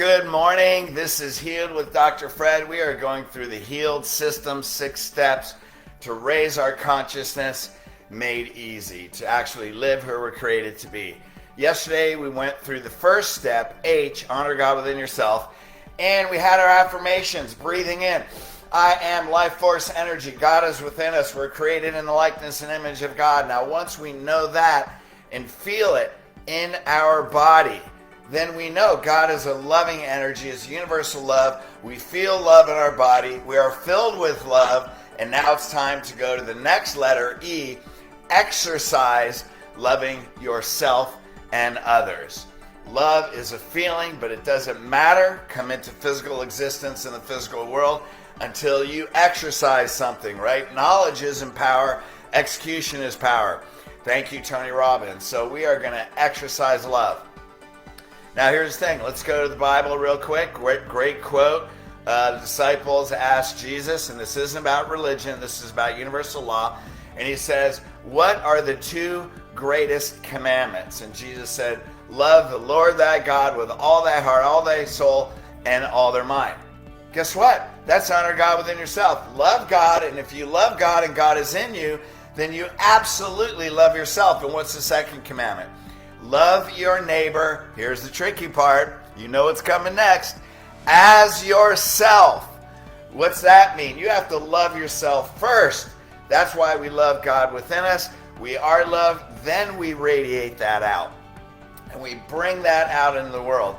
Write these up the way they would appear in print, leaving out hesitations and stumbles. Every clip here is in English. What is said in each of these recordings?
Good morning. This is Healed with Dr. Fred. We are going through the Healed System, 6 steps to raise our consciousness made easy, to actually live who we're created to be. Yesterday, we went through the first step, H, honor God within yourself, and we had our affirmations, breathing in. I am life force energy. God is within us. We're created in the likeness and image of God. Now, once we know that and feel it in our body, then we know God is a loving energy, is universal love. We feel love in our body. We are filled with love. And now it's time to go to the next letter, E, exercise loving yourself and others. Love is a feeling, but it doesn't matter. Come into physical existence in the physical world until you exercise something, right? Knowledge isn't power. Execution is power. Thank you, Tony Robbins. So we are going to exercise love. Now, here's the thing. Let's go to the Bible real quick. Great quote. The disciples asked Jesus, and this isn't about religion. This is about universal law. And he says, what are the 2 greatest commandments? And Jesus said, love the Lord thy God with all thy heart, all thy soul, and all their mind. Guess what? That's honor God within yourself. Love God, and if you love God and God is in you, then you absolutely love yourself. And what's the second commandment? Love your neighbor, here's the tricky part, you know what's coming next, as yourself. What's that mean? You have to love yourself first. That's why we love God within us. We are loved, then we radiate that out. And we bring that out into the world.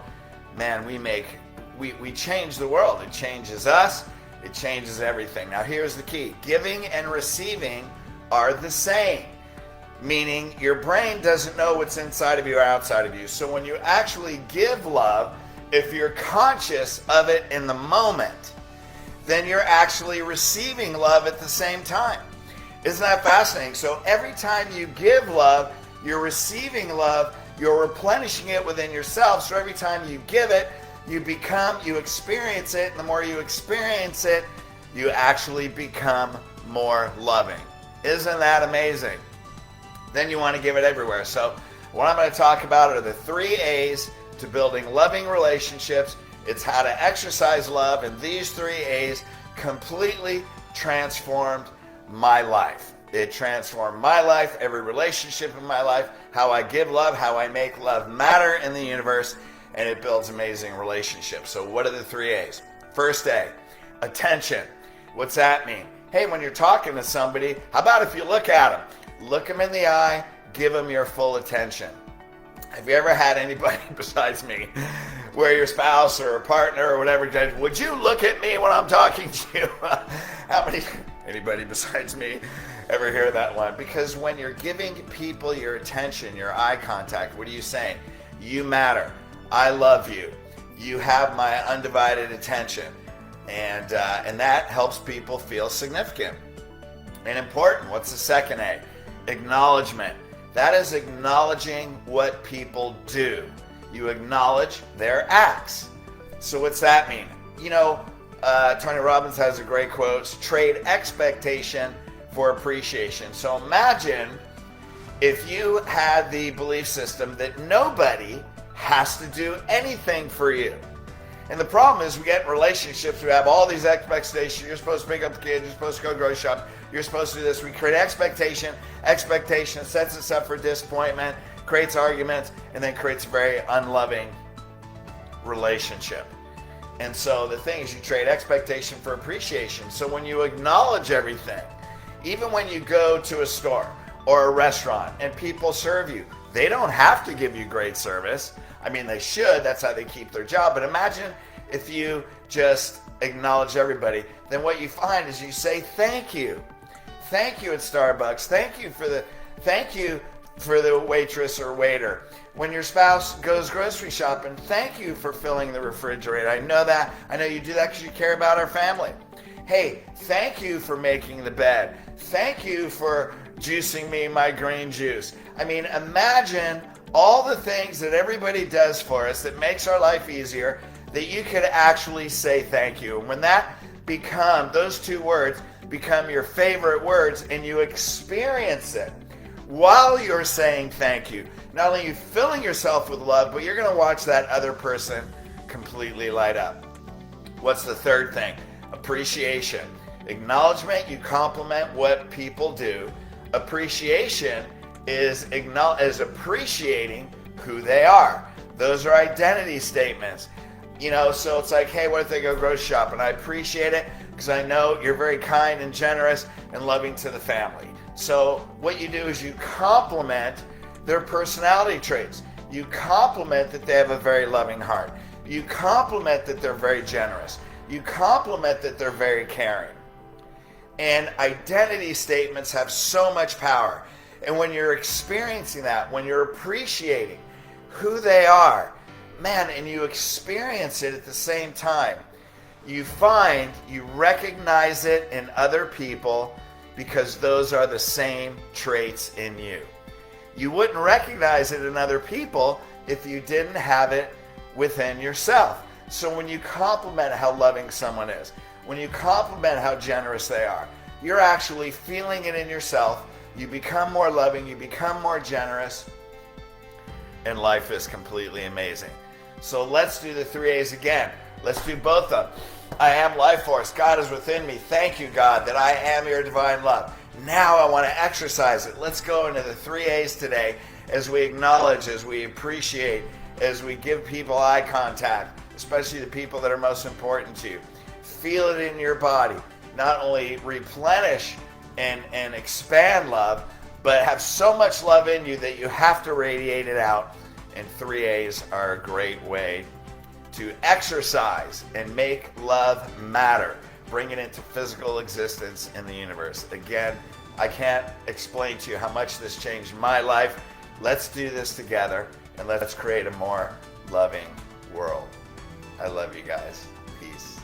Man, we change the world. It changes us. It changes everything. Now here's the key. Giving and receiving are the same. Meaning your brain doesn't know what's inside of you or outside of you. So when you actually give love, if you're conscious of it in the moment, then you're actually receiving love at the same time. Isn't that fascinating? So every time you give love, you're receiving love, you're replenishing it within yourself. So every time you give it, you experience it. And the more you experience it, you actually become more loving. Isn't that amazing? Then you want to give it everywhere. So what I'm going to talk about are the 3 A's to building loving relationships. It's how to exercise love, and these 3 A's completely transformed my life. It transformed my life, every relationship in my life, how I give love, how I make love matter in the universe, and it builds amazing relationships. So what are the 3 A's? First A, attention. What's that mean? Hey, when you're talking to somebody, how about if you look at them? Look them in the eye, give them your full attention. Have you ever had anybody besides me where your spouse or a partner or whatever says, would you look at me when I'm talking to you? Anybody besides me ever hear that one? Because when you're giving people your attention, your eye contact, what are you saying? You matter. I love you. You have my undivided attention. And that helps people feel significant and important. What's the second A? Acknowledgement. That is acknowledging what people do. You acknowledge their acts. So what's that mean? You know, Tony Robbins has a great quote, trade expectation for appreciation. So imagine if you had the belief system that nobody has to do anything for you. And the problem is we get in relationships, we have all these expectations. You're supposed to pick up the kids, you're supposed to go grocery shop, you're supposed to do this. We create expectation sets us up for disappointment, creates arguments, and then creates a very unloving relationship. And so the thing is you trade expectation for appreciation. So when you acknowledge everything, even when you go to a store or a restaurant and people serve you, they don't have to give you great service. I mean, they should. That's how they keep their job. But imagine if you just acknowledge everybody. Then what you find is you say thank you. Thank you at Starbucks. Thank you for the waitress or waiter. When your spouse goes grocery shopping, thank you for filling the refrigerator. I know that. I know you do that because you care about our family. Hey, thank you for making the bed. Thank you for juicing me my green juice. I mean, imagine all the things that everybody does for us that makes our life easier, that you could actually say thank you. And when those 2 words become your favorite words and you experience it while you're saying thank you, not only are you filling yourself with love, but you're going to watch that other person completely light up. What's the third thing? Appreciation. Acknowledgement, you compliment what people do. Appreciation is appreciating who they are. Those are identity statements. So it's like, hey, what if they go grocery shopping? I appreciate it because I know you're very kind and generous and loving to the family. So what you do is you compliment their personality traits. You compliment that they have a very loving heart. You compliment that they're very generous. You compliment that they're very caring. And identity statements have so much power. And when you're experiencing that, when you're appreciating who they are, man, and you experience it at the same time, you recognize it in other people because those are the same traits in you. You wouldn't recognize it in other people if you didn't have it within yourself. So when you compliment how loving someone is, when you compliment how generous they are, you're actually feeling it in yourself. You become more loving, you become more generous, and life is completely amazing. So let's do the 3 A's again. Let's do both of them. I am life force. God is within me. Thank you, God, that I am your divine love. Now I want to exercise it. Let's go into the 3 A's today as we acknowledge, as we appreciate, as we give people eye contact, especially the people that are most important to you. Feel it in your body. Not only replenish and expand love, but have so much love in you that you have to radiate it out. And 3 A's are a great way to exercise and make love matter. Bring it into physical existence in the universe. Again, I can't explain to you how much this changed my life. Let's do this together and let's create a more loving world. I love you guys. Peace.